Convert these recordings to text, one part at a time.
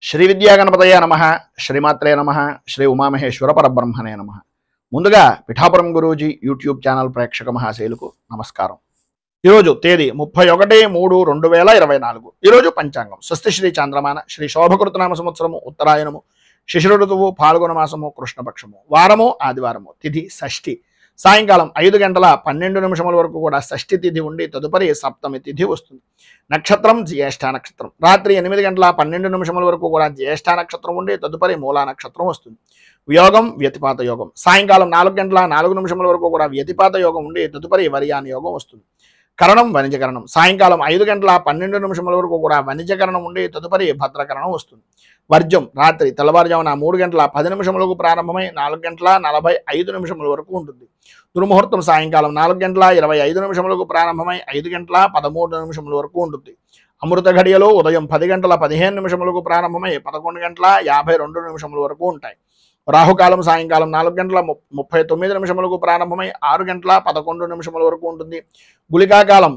శ్రీ విద్యాగణపతయ నమః, శ్రీమాత్రే నమః, శ్రీ ఉమామహేశ్వర పరబ్రహ్మణే నమః. ముందుగా పిఠాపురం గురూజీ యూట్యూబ్ ఛానల్ ప్రేక్షక మహాశైలకు నమస్కారం. ఈరోజు తేదీ 31/3/2024. ఈరోజు పంచాంగం స్వస్తి శ్రీ చాంద్రమాన శ్రీ శోభకృతనామ సంవత్సరము ఉత్తరాయణము, శిశిర ఋతువు పాల్గొన మాసము కృష్ణపక్షము, వారము ఆదివారము, తిథి షష్ఠి. సాయంకాలం 5:12 వరకు కూడా షష్ఠి తిథి ఉండి తదుపరి సప్తమి తిథి వస్తుంది. నక్షత్రం జ్యేష్ఠ నక్షత్రం. రాత్రి 8:12 వరకు కూడా జ్యేష్ఠ నక్షత్రం ఉండి తదుపరి మూలా నక్షత్రం వస్తుంది. యోగం వ్యతిపాత యోగం. సాయంకాలం 4:04 వరకు కూడా వ్యతిపాత యోగం ఉండి తదుపరి వర్యాని యోగం వస్తుంది. కరణం వణిజకరణం. సాయంకాలం 5:12 వరకు కూడా వణిజకరణం ఉండి తదుపరి భద్రకరణం వస్తుంది. వర్జం రాత్రి తెల్లవారుజామున 3:10 ప్రారంభమై 4:45 వరకు ఉంటుంది. దుర్ముహూర్తం సాయంకాలం 4:25 ప్రారంభమై 5:13 వరకు ఉంటుంది. అమృత ఘడియలు ఉదయం 10:15 ప్రారంభమై 11:52 వరకు ఉంటాయి. రాహుకాలం సాయంకాలం 4:39 ప్రారంభమై 6:11 వరకు ఉంటుంది. గుళికాకాలం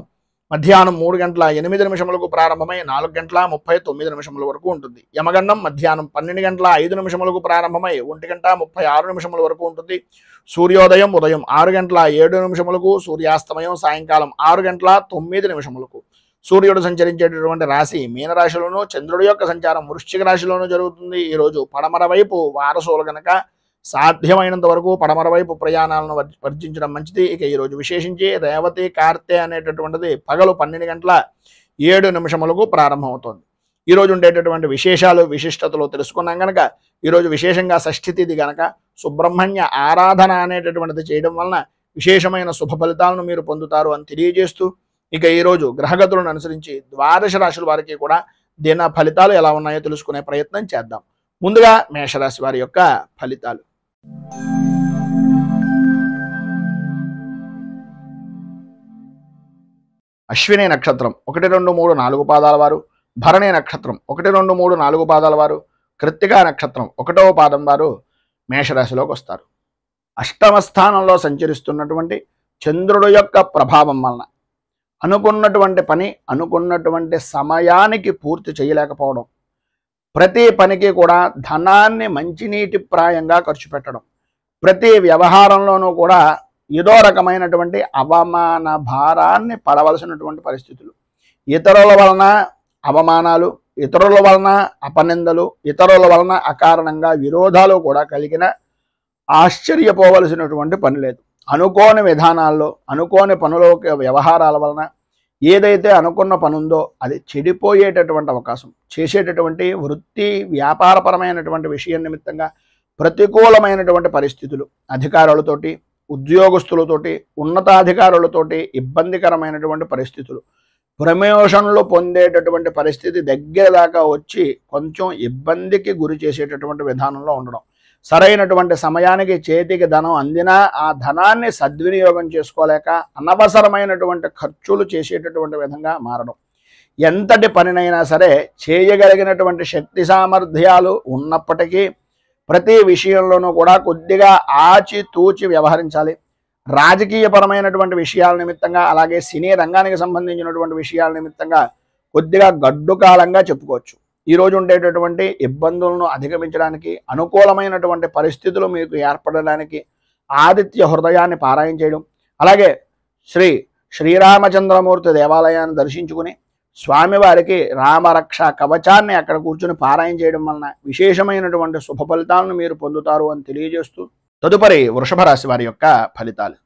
మధ్యాహ్నం 3:08 ప్రారంభమై 4:39 వరకు ఉంటుంది. యమగండం మధ్యాహ్నం 12:05 ప్రారంభమై 1:36 వరకు ఉంటుంది. సూర్యోదయం ఉదయం 6:07 సూర్యాస్తమయం సాయంకాలం 6:09. సూర్యుడు సంచరించేటటువంటి రాశి మీనరాశిలోను, చంద్రుడి యొక్క సంచారం వృశ్చిక రాశిలోను జరుగుతుంది. ఈరోజు పడమర వైపు వారసులు గనక సాధ్యమైనంత వరకు పడమర వైపు ప్రయాణాలను వర్జించడం మంచిది. ఇక ఈరోజు విశేషించి రేవతి కార్తె అనేటటువంటిది పగలు 12:07 ప్రారంభమవుతోంది. ఈరోజు ఉండేటటువంటి విశేషాలు విశిష్టతలు తెలుసుకున్నాం కనుక ఈరోజు విశేషంగా షష్ఠి తిథి గనక సుబ్రహ్మణ్య ఆరాధన అనేటటువంటిది చేయడం వలన విశేషమైన శుభ ఫలితాలను మీరు పొందుతారు అని తెలియజేస్తూ, ఇక ఈరోజు గ్రహగతులను అనుసరించి ద్వాదశ రాశుల వారికి కూడా దిన ఫలితాలు ఎలా ఉన్నాయో తెలుసుకునే ప్రయత్నం చేద్దాం. ముందుగా మేషరాశి వారి యొక్క ఫలితాలు. అశ్విని నక్షత్రం 1, 2, 3, 4 పాదాల వారు, భరణి నక్షత్రం 1, 2, 3, 4 పాదాల వారు, కృత్తికా నక్షత్రం 1వ పాదం వారు మేషరాశిలోకి వస్తారు. అష్టమ స్థానంలో సంచరిస్తున్నటువంటి చంద్రుడు యొక్క ప్రభావం వలన అనుకున్నటువంటి పని అనుకున్నటువంటి సమయానికి పూర్తి చేయలేకపోవడం, ప్రతి పనికి కూడా ధనాన్ని మంచినీటి ప్రాయంగా ఖర్చు పెట్టడం, ప్రతి వ్యవహారంలోనూ కూడా ఏదో రకమైనటువంటి అవమాన భారాన్ని పడవలసినటువంటి పరిస్థితులు, ఇతరుల వలన అవమానాలు, ఇతరుల వలన అపనిందలు, ఇతరుల వలన అకారణంగా విరోధాలు కూడా కలిగిన ఆశ్చర్యపోవలసినటువంటి పని లేదు. అనుకోని విధానాల్లో అనుకోని పనుల వ్యవహారాల వలన ఏదైతే అనుకున్న పని ఉందో అది చెడిపోయేటటువంటి అవకాశం, చేసేటటువంటి వృత్తి వ్యాపారపరమైనటువంటి విషయం నిమిత్తంగా ప్రతికూలమైనటువంటి పరిస్థితులు, అధికారులతోటి ఉద్యోగస్తులతోటి ఉన్నతాధికారులతోటి ఇబ్బందికరమైనటువంటి పరిస్థితులు, ప్రమోషన్లు పొందేటటువంటి పరిస్థితి దగ్గర దాకా వచ్చి కొంచెం ఇబ్బందికి గురి చేసేటటువంటి విధానంలో ఉండడం, సరైనటువంటి సమయానికి చేతికి ధనం అందినా ఆ ధనాన్ని సద్వినియోగం చేసుకోలేక అనవసరమైనటువంటి ఖర్చులు చేసేటటువంటి విధంగా మారడం, ఎంతటి పనినైనా సరే చేయగలిగినటువంటి శక్తి సామర్థ్యాలు ఉన్నప్పటికీ ప్రతి విషయంలోనూ కూడా కొద్దిగా ఆచితూచి వ్యవహరించాలి. రాజకీయపరమైనటువంటి విషయాల నిమిత్తంగా అలాగే సినీ రంగానికి సంబంధించినటువంటి విషయాల నిమిత్తంగా కొద్దిగా గడ్డు కాలంగా చెప్పుకోవచ్చు. ఈరోజు ఉండేటటువంటి ఇబ్బందులను అధిగమించడానికి అనుకూలమైనటువంటి పరిస్థితులు మీకు ఏర్పడడానికి ఆదిత్య హృదయాన్ని పారాయణ చేయడం, అలాగే శ్రీరామచంద్రమూర్తి దేవాలయాన్ని దర్శించుకుని స్వామివారికి రామరక్ష కవచాన్ని అక్కడ కూర్చుని పారాయణ చేయడం వలన విశేషమైనటువంటి శుభ ఫలితాలను మీరు పొందుతారు అని తెలియజేస్తూ, తదుపరి వృషభ రాశి వారి యొక్క ఫలితాలు.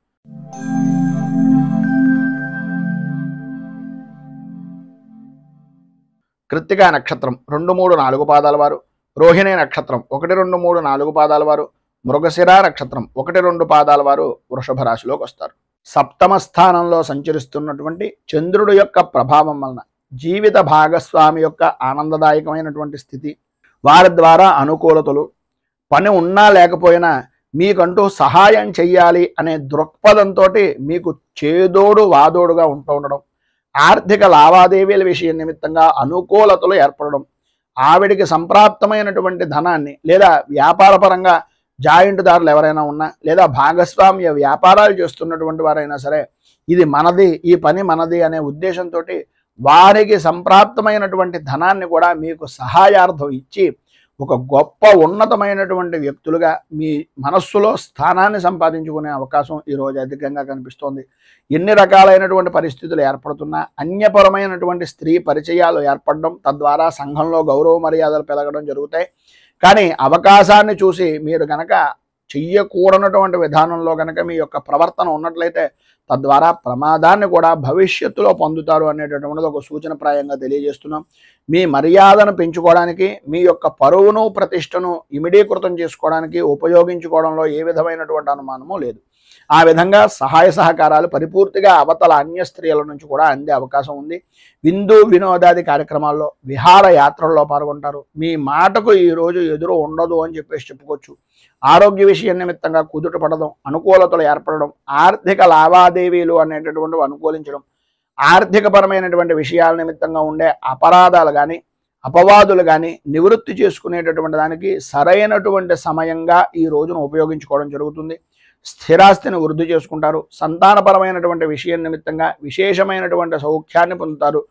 కృత్తికా నక్షత్రం 2, 3, 4 పాదాల వారు, రోహిణి నక్షత్రం 1, 2, 3, 4 పాదాల వారు, మృగశిర నక్షత్రం 1, 2 పాదాల వారు వృషభ రాశిలోకి వస్తారు. సప్తమ స్థానంలో సంచరిస్తున్నటువంటి చంద్రుడు యొక్క ప్రభావం వలన జీవిత భాగస్వామి యొక్క ఆనందదాయకమైనటువంటి స్థితి, వారి ద్వారా అనుకూలతలు, పని ఉన్నా లేకపోయినా మీకంటూ సహాయం చెయ్యాలి అనే దృక్పథంతో మీకు చేదోడు వాదోడుగా ఉండడం, ఆర్థిక లావాదేవీల విషయం నిమిత్తంగా అనుకూలతలు ఏర్పడడం, ఆవిడికి సంప్రాప్తమైనటువంటి ధనాన్ని లేదా వ్యాపారపరంగా జాయింట్దారులు ఎవరైనా ఉన్నా లేదా భాగస్వామ్య వ్యాపారాలు చేస్తున్నటువంటి వారైనా సరే ఇది మనది, ఈ పని మనది అనే ఉద్దేశంతో వారికి సంప్రాప్తమైనటువంటి ధనాన్ని కూడా మీకు సహాయార్థం ఇచ్చి ఒక గొప్ప ఉన్నతమైనటువంటి వ్యక్తులుగా మీ మనస్సులో స్థానాన్ని సంపాదించుకునే అవకాశం ఈరోజు అధికంగా కనిపిస్తోంది. ఎన్ని రకాలైనటువంటి పరిస్థితులు ఏర్పడుతున్నా అన్యపరమైనటువంటి స్త్రీ పరిచయాలు ఏర్పడడం, తద్వారా సంఘంలో గౌరవ మర్యాదలు పెరగడం జరుగుతాయి. కానీ అవకాశాన్ని చూసి మీరు గనక చెయ్యకూడనటువంటి విధానంలో గనక మీ యొక్క ప్రవర్తన ఉన్నట్లయితే తద్వారా ప్రమాదాన్ని కూడా భవిష్యత్తులో పొందుతారు అనేటటువంటిది ఒక సూచనప్రాయంగా తెలియజేస్తున్నాం. మీ మర్యాదను పెంచుకోవడానికి, మీ యొక్క పరువును ప్రతిష్టను ఇమిడీకృతం చేసుకోవడానికి ఉపయోగించుకోవడంలో ఏ విధమైనటువంటి అనుమానము లేదు. ఆ విధంగా సహాయ సహకారాలు పరిపూర్తిగా అవతల అన్య స్త్రీల నుంచి కూడా అందే అవకాశం ఉంది. విందు వినోదాది కార్యక్రమాల్లో, విహార యాత్రల్లో పాల్గొంటారు. మీ మాటకు ఈరోజు ఎదురు ఉండదు అని చెప్పుకోవచ్చు. ఆరోగ్య విషయం నిమిత్తంగా కుదుట పడడం, అనుకూలతలు ఏర్పడడం, ఆర్థిక లావాదేవీలు అనేటటువంటివి అనుకూలించడం, ఆర్థికపరమైనటువంటి విషయాల నిమిత్తంగా ఉండే అపరాధాలు కానీ అపవాదులు కానీ నివృత్తి చేసుకునేటటువంటి దానికి సరైనటువంటి సమయంగా ఈ రోజును ఉపయోగించుకోవడం జరుగుతుంది. స్థిరాస్తిని వృద్ధి చేసుకుంటారు. సంతానపరమైనటువంటి విషయం నిమిత్తంగా విశేషమైనటువంటి సౌఖ్యాన్ని పొందుతారు.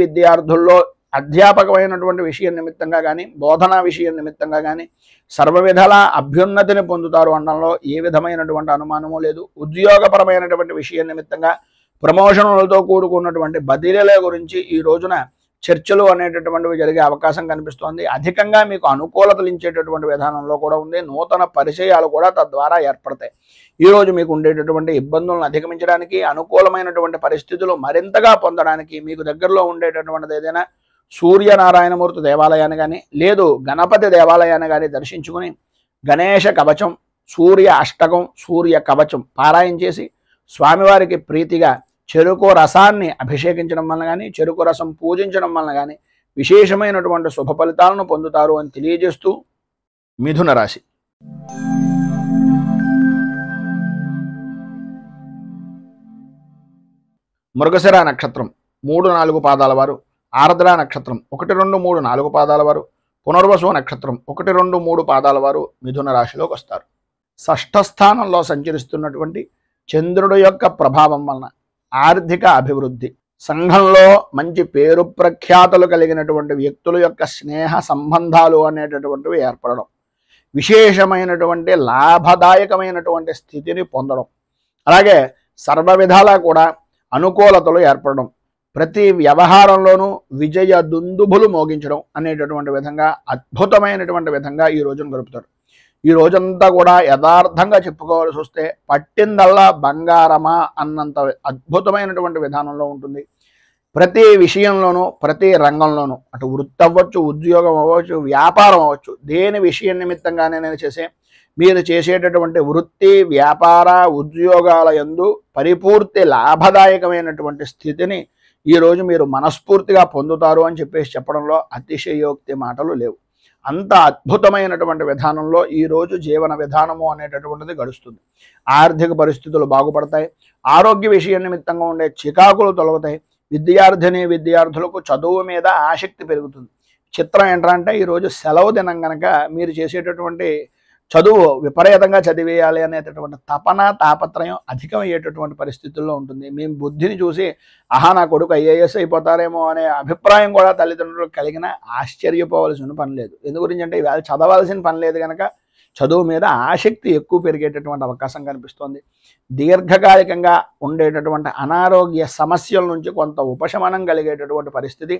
విద్యార్థుల్లో అధ్యాపకమైనటువంటి విషయం నిమిత్తంగా కానీ, బోధనా విషయం నిమిత్తంగా కానీ సర్వవిధాల అభ్యున్నతిని పొందుతారు అనడంలో ఏ విధమైనటువంటి అనుమానము లేదు. ఉద్యోగపరమైనటువంటి విషయం నిమిత్తంగా ప్రమోషన్లతో కూడుకున్నటువంటి బదిలీల గురించి ఈ రోజున చర్చలు అనేటటువంటివి జరిగే అవకాశం కనిపిస్తోంది. అధికంగా మీకు అనుకూలతలు ఇచ్చేటటువంటి విధానంలో కూడా ఉంది. నూతన పరిచయాలు కూడా తద్వారా ఏర్పడతాయి. ఈరోజు మీకు ఉండేటటువంటి ఇబ్బందులను అధిగమించడానికి, అనుకూలమైనటువంటి పరిస్థితులు మరింతగా పొందడానికి మీకు దగ్గరలో ఉండేటటువంటిది ఏదైనా సూర్యనారాయణమూర్తి దేవాలయాన్ని కానీ, లేదు గణపతి దేవాలయాన్ని కానీ దర్శించుకుని గణేష కవచం, సూర్య అష్టకం, సూర్య కవచం పారాయణ చేసి స్వామివారికి ప్రీతిగా చెరుకు రసాన్ని అభిషేకించడం వలన కానీ, చెరుకు రసం పూజించడం వలన కానీ విశేషమైనటువంటి శుభ ఫలితాలను పొందుతారు అని తెలియజేస్తూ మిథున రాశి. మృగశిర నక్షత్రం 3-4 పాదాల వారు, ఆర్ద్ర నక్షత్రం 1, 2, 3, 4 పాదాల వారు, పునర్వసు నక్షత్రం 1, 2, 3 పాదాల వారు మిథున రాశిలోకి వస్తారు. షష్ఠ స్థానంలో సంచరిస్తున్నటువంటి చంద్రుడి యొక్క ప్రభావం వలన ఆర్థిక అభివృద్ధి, సంఘంలో మంచి పేరు ప్రఖ్యాతులు కలిగినటువంటి వ్యక్తుల యొక్క స్నేహ సంబంధాలు అనేటటువంటివి ఏర్పడడం, విశేషమైనటువంటి లాభదాయకమైనటువంటి స్థితిని పొందడం, అలాగే సర్వ విధాలా కూడా అనుకూలతలు ఏర్పడడం, ప్రతి వ్యవహారంలోనూ విజయ దుందుభులు మోగించడం అనేటటువంటి విధంగా అద్భుతమైనటువంటి విధంగా ఈ రోజును గడుపుతారు. ఈ రోజంతా కూడా యథార్థంగా చెప్పుకోవాల్సి వస్తే పట్టిందల్లా బంగారమా అన్నంత అద్భుతమైనటువంటి విధానంలో ఉంటుంది. ప్రతి విషయంలోనూ, ప్రతి రంగంలోనూ, అటు వృత్తి అవ్వచ్చు, ఉద్యోగం అవ్వచ్చు, వ్యాపారం అవ్వచ్చు, దేని విషయం నిమిత్తంగానే మీరు చేసేటటువంటి వృత్తి, వ్యాపార, ఉద్యోగాల యందు పరిపూర్తి లాభదాయకమైనటువంటి స్థితిని ఈరోజు మీరు మనస్ఫూర్తిగా పొందుతారు అని చెప్పడంలో అతిశయోక్తి మాటలు లేవు. అంత అద్భుతమైనటువంటి విధానంలో ఈరోజు జీవన విధానము అనేటటువంటిది గడుస్తుంది. ఆర్థిక పరిస్థితులు బాగుపడతాయి. ఆరోగ్య విషయం నిమిత్తంగా ఉండే చికాకులు తొలగుతాయి. విద్యార్థులకు చదువు మీద ఆసక్తి పెరుగుతుంది. చిత్రం ఏంటంటే ఈరోజు సెలవు దినం కనుక మీరు చేసేటటువంటి చదువు విపరీతంగా చదివేయాలి అనేటటువంటి తపన, తాపత్రయం అధికమయ్యేటటువంటి పరిస్థితుల్లో ఉంటుంది. మేము బుద్ధిని చూసి నా కొడుకు IAS అయిపోతారేమో అనే అభిప్రాయం కూడా తల్లిదండ్రులకు కలిగిన ఆశ్చర్యపోవలసిన పని లేదు. ఎందు గురించి అంటే ఇవాళ చదవాల్సిన పని లేదు కనుక చదువు మీద ఆసక్తి ఎక్కువ పెరిగేటటువంటి అవకాశం కనిపిస్తోంది. దీర్ఘకాలికంగా ఉండేటటువంటి అనారోగ్య సమస్యల నుంచి కొంత ఉపశమనం కలిగేటటువంటి పరిస్థితి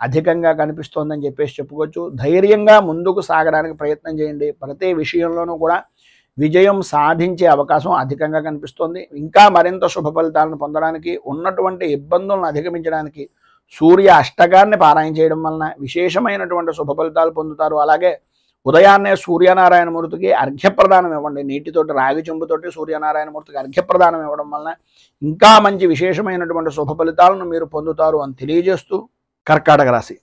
అధికంగా కనిపిస్తోందని చెప్పుకోవచ్చు. ధైర్యంగా ముందుకు సాగడానికి ప్రయత్నం చేయండి. ప్రతి విషయంలోనూ కూడా విజయం సాధించే అవకాశం అధికంగా కనిపిస్తోంది. ఇంకా మరింత శుభ ఫలితాలను పొందడానికి, ఉన్నటువంటి ఇబ్బందులను అధిగమించడానికి సూర్య అష్టకాన్ని పారాయణ చేయడం వలన విశేషమైనటువంటి శుభ ఫలితాలు పొందుతారు. అలాగే ఉదయాన్నే సూర్యనారాయణమూర్తికి అర్ఘ్యప్రదానం ఇవ్వండి. నీటితోటి, రాగి చెంబుతోటి సూర్యనారాయణమూర్తికి అర్ఘ్యప్రదానం ఇవ్వడం వలన ఇంకా మంచి విశేషమైనటువంటి శుభ ఫలితాలను మీరు పొందుతారు అని తెలియజేస్తూ కర్కాటక రాశి.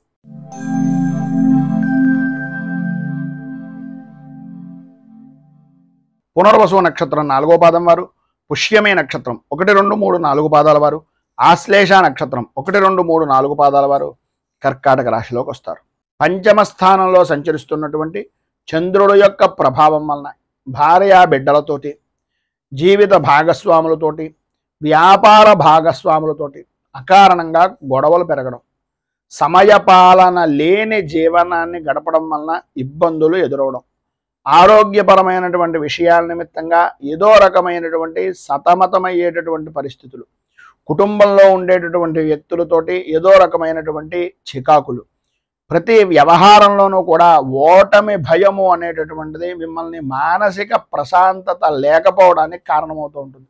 పునర్వసు నక్షత్రం 4వ పాదం వారు, పుష్యమే నక్షత్రం 1, 2, 3, 4 పాదాల వారు, ఆశ్లేష నక్షత్రం 1, 2, 3, 4 పాదాల వారు కర్కాటక రాశిలోకి వస్తారు. పంచమ స్థానంలో సంచరిస్తున్నటువంటి చంద్రుడు యొక్క ప్రభావం వలన భార్య బిడ్డలతోటి, జీవిత భాగస్వాములతోటి, వ్యాపార భాగస్వాములతోటి అకారణంగా గొడవలు పెరగడం, సమయపాలన లేని జీవనాన్ని గడపడం వలన ఇబ్బందులు ఎదురవడం, ఆరోగ్యపరమైనటువంటి విషయాల నిమిత్తంగా ఏదో రకమైనటువంటి సతమతమయ్యేటటువంటి పరిస్థితులు, కుటుంబంలో ఉండేటటువంటి వ్యక్తులతోటి ఏదో రకమైనటువంటి చికాకులు, ప్రతి వ్యవహారంలోనూ కూడా ఓటమి భయము అనేటటువంటిది మిమ్మల్ని మానసిక ప్రశాంతత లేకపోవడానికి కారణమవుతూ ఉంటుంది.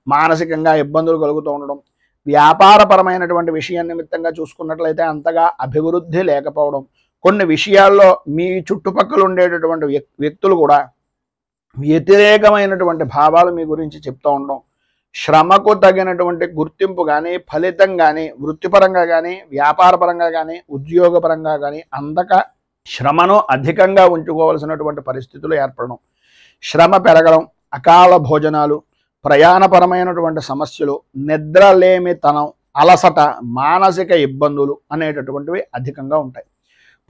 మానసికంగా ఇబ్బందులు కలుగుతూ ఉండడం, వ్యాపారపరమైనటువంటి విషయం నిమిత్తంగా చూసుకున్నట్లయితే అంతగా అభివృద్ధి లేకపోవడం, కొన్ని విషయాల్లో మీ చుట్టుపక్కల ఉండేటటువంటి వ్యక్తులు కూడా వ్యతిరేకమైనటువంటి భావాలు మీ గురించి చెప్తూ ఉండడం, శ్రమకు తగినటువంటి గుర్తింపు కానీ ఫలితం కానీ వృత్తిపరంగా కానీ వ్యాపారపరంగా కానీ ఉద్యోగపరంగా కానీ అందక శ్రమను అధికంగా ఉంచుకోవాల్సినటువంటి పరిస్థితులు ఏర్పడడం, శ్రమ పెరగడం, అకాల భోజనాలు, ప్రయాణపరమైనటువంటి సమస్యలు, నిద్రలేమితనం, అలసట, మానసిక ఇబ్బందులు అనేటటువంటివి అధికంగా ఉంటాయి.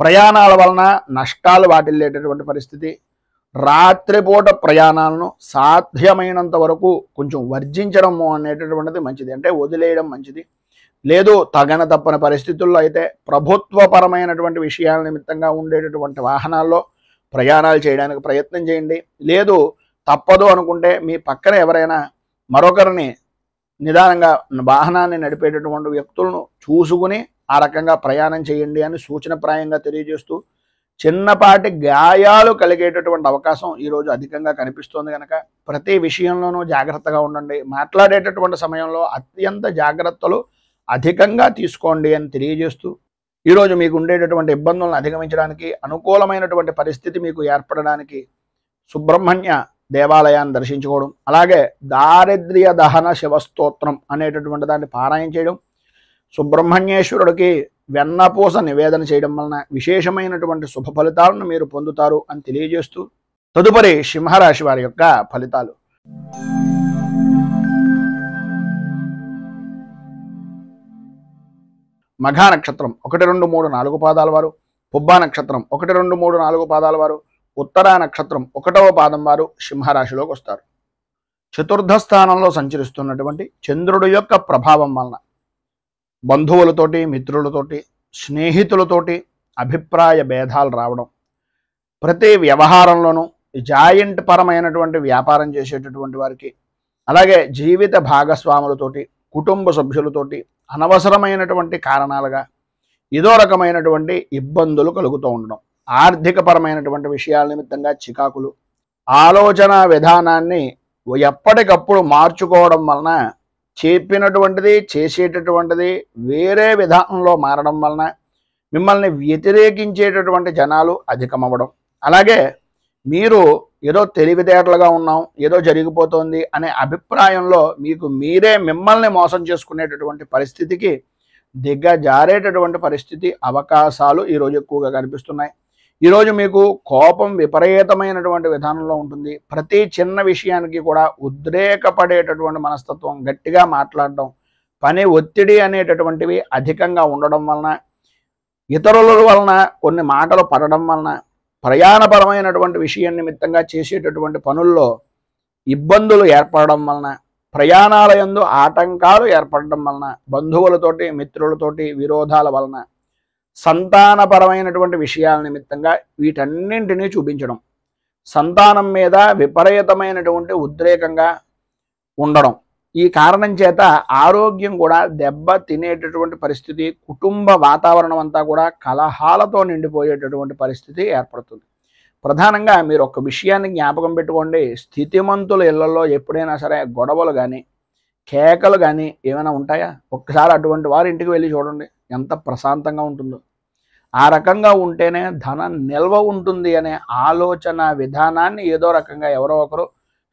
ప్రయాణాల వలన నష్టాలు వాటిల్లేటటువంటి పరిస్థితి, రాత్రిపూట ప్రయాణాలను సాధ్యమైనంత వరకు కొంచెం వర్జించడము అనేటటువంటిది మంచిది, అంటే వదిలేయడం మంచిది. లేదు తగన తప్పని పరిస్థితుల్లో అయితే ప్రభుత్వపరమైనటువంటి విషయాల నిమిత్తంగా ఉండేటటువంటి వాహనాల్లో ప్రయాణాలు చేయడానికి ప్రయత్నం చేయండి. లేదు తప్పదు అనుకుంటే మీ పక్కన ఎవరైనా మరొకరిని నిదానంగా వాహనాన్ని నడిపేటటువంటి వ్యక్తులను చూసుకుని ఆ రకంగా ప్రయాణం చేయండి అని సూచనప్రాయంగా తెలియజేస్తూ, చిన్నపాటి గాయాలు కలిగేటటువంటి అవకాశం ఈరోజు అధికంగా కనిపిస్తోంది కనుక ప్రతి విషయంలోనూ జాగ్రత్తగా ఉండండి. మాట్లాడేటటువంటి సమయంలో అత్యంత జాగ్రత్తలు అధికంగా తీసుకోండి అని తెలియజేస్తూ, ఈరోజు మీకు ఉండేటటువంటి ఇబ్బందులను అధిగమించడానికి అనుకూలమైనటువంటి పరిస్థితి మీకు ఏర్పడడానికి సుబ్రహ్మణ్య దేవాలయాన్ని దర్శించుకోవడం, అలాగే దారిద్ర్య దహన శివస్తోత్రం అనేటటువంటి దాన్ని పారాయణ చేయడం, సుబ్రహ్మణ్యేశ్వరుడికి వెన్నపూస నివేదన చేయడం వలన విశేషమైనటువంటి శుభ ఫలితాలను మీరు పొందుతారు అని తెలియజేస్తూ, తదుపరి సింహరాశి వారి యొక్క ఫలితాలు. మఘా నక్షత్రం 1, 2, 3, 4 పాదాల వారు, పుబ్బా నక్షత్రం 1, 2, 3, 4 పాదాల వారు, ఉత్తరా నక్షత్రం 1వ పాదం వారు సింహరాశిలోకి వస్తారు. చతుర్థ స్థానంలో సంచరిస్తున్నటువంటి చంద్రుడి యొక్క ప్రభావం వలన బంధువులతోటి, మిత్రులతోటి, స్నేహితులతోటి అభిప్రాయ భేదాలు రావడం, ప్రతి వ్యవహారంలోనూ జాయింట్ పరమైనటువంటి వ్యాపారం చేసేటటువంటి వారికి, అలాగే జీవిత భాగస్వాములతోటి, కుటుంబ సభ్యులతోటి అనవసరమైనటువంటి కారణాలుగా ఏదో రకమైనటువంటి ఇబ్బందులు కలుగుతూ ఉండడం, ఆర్థిక పరమైనటువంటి విషయాల నిమిత్తంగా చికాకులు, ఆలోచన విధానాన్ని ఎప్పటికప్పుడు మార్చుకోవడం వలన చెప్పినటువంటిది చేసేటటువంటిది వేరే విధానంలో మారడం వలన మిమ్మల్ని వ్యతిరేకించేటటువంటి జనాలు అధికమవ్వడం, అలాగే మీరు ఏదో తెలివితేటలుగా ఉన్నాం, ఏదో జరిగిపోతుంది అనే అభిప్రాయంలో మీకు మీరే మిమ్మల్ని మోసం చేసుకునేటటువంటి పరిస్థితికి దిగజారేటటువంటి పరిస్థితి అవకాశాలు ఈరోజు ఎక్కువగా కనిపిస్తున్నాయి. ఈరోజు మీకు కోపం విపరీతమైనటువంటి విధానంలో ఉంటుంది. ప్రతి చిన్న విషయానికి కూడా ఉద్రేకపడేటటువంటి మనస్తత్వం, గట్టిగా మాట్లాడడం, పని ఒత్తిడి అనేటటువంటివి అధికంగా ఉండడం వలన, ఇతరుల వలన కొన్ని మాటలు పడడం వలన, ప్రయాణపరమైనటువంటి విషయం నిమిత్తంగా చేసేటటువంటి పనుల్లో ఇబ్బందులు ఏర్పడడం వలన, ప్రయాణాల యందు ఆటంకాలు ఏర్పడడం వలన, బంధువులతోటి మిత్రులతోటి విరోధాల వలన, సంతానపరమైనటువంటి విషయాల నిమిత్తంగా వీటన్నింటినీ చూపించడం, సంతానం మీద విపరీతమైనటువంటి ఉద్రేకంగా ఉండడం, ఈ కారణం చేత ఆరోగ్యం కూడా దెబ్బ తినేటటువంటి పరిస్థితి, కుటుంబ వాతావరణం అంతా కూడా కలహాలతో నిండిపోయేటటువంటి పరిస్థితి ఏర్పడుతుంది. ప్రధానంగా మీరు ఒక విషయాన్ని జ్ఞాపకం పెట్టుకోండి, స్థితిమంతుల ఇళ్లలో ఎప్పుడైనా సరే గొడవలు కానీ కేకలు కానీ ఏమైనా ఉంటాయా? ఒక్కసారి అటువంటి వారి ఇంటికి వెళ్ళి చూడండి, ఎంత ప్రశాంతంగా ఉంటుందో. ఆ రకంగా ఉంటేనే ధనం నిల్వ ఉంటుంది అనే ఆలోచన విధానాన్ని ఏదో రకంగా ఎవరో ఒకరు,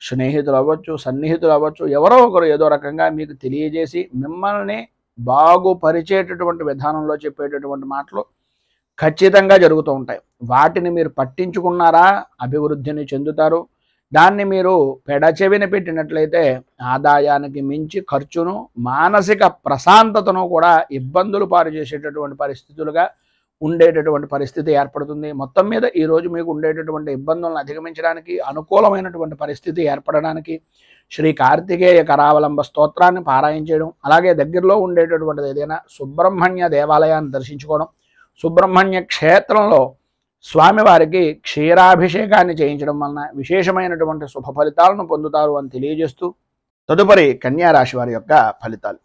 స్నేహితులు అవ్వచ్చు, సన్నిహితులు అవ్వచ్చు, ఎవరో ఒకరు ఏదో రకంగా మీకు తెలియజేసి మిమ్మల్ని బాగుపరిచేటటువంటి విధానంలో చెప్పేటటువంటి మాటలు ఖచ్చితంగా జరుగుతూ ఉంటాయి. వాటిని మీరు పట్టించుకున్నారా అభివృద్ధిని చెందుతారు. దాన్ని మీరు పెడచెవిన పెట్టినట్లయితే ఆదాయానికి మించి ఖర్చును, మానసిక ప్రశాంతతను కూడా ఇబ్బందులు పాలు చేసేటటువంటి పరిస్థితులుగా ఉండేటటువంటి పరిస్థితి ఏర్పడుతుంది. మొత్తం మీద ఈరోజు మీకు ఉండేటటువంటి ఇబ్బందులను అధిగమించడానికి, అనుకూలమైనటువంటి పరిస్థితి ఏర్పడడానికి శ్రీ కార్తికేయ కరావలంబ స్తోత్రాన్ని పారాయణ చేయడం, అలాగే దగ్గరలో ఉండేటటువంటిది ఏదైనా సుబ్రహ్మణ్య దేవాలయాన్ని దర్శించుకోవడం, సుబ్రహ్మణ్య క్షేత్రంలో స్వామివారికి క్షీరాభిషేకాన్ని చేయించడం వలన విశేషమైనటువంటి శుభ ఫలితాలను పొందుతారు అని తెలియజేస్తూ, తదుపరి కన్యా రాశి వారి యొక్క ఫలితాలు.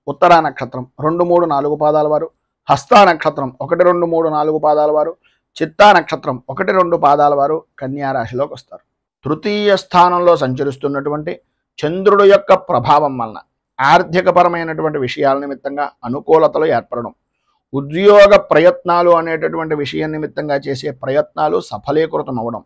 ఉత్తరా నక్షత్రం 2, 3, 4 పాదాల వారు, హస్తా నక్షత్రం 1, 2, 3, 4 పాదాల వారు, చిత్తా నక్షత్రం 1, 2 పాదాల వారు కన్యా రాశిలోకి వస్తారు. తృతీయ స్థానంలో సంచరిస్తున్నటువంటి చంద్రుడు యొక్క ప్రభావం వలన ఆర్థికపరమైనటువంటి విషయాల నిమిత్తంగా అనుకూలతలు ఏర్పడడం, ఉద్యోగ ప్రయత్నాలు అనేటటువంటి విషయం నిమిత్తంగా చేసే ప్రయత్నాలు సఫలీకృతం అవ్వడం,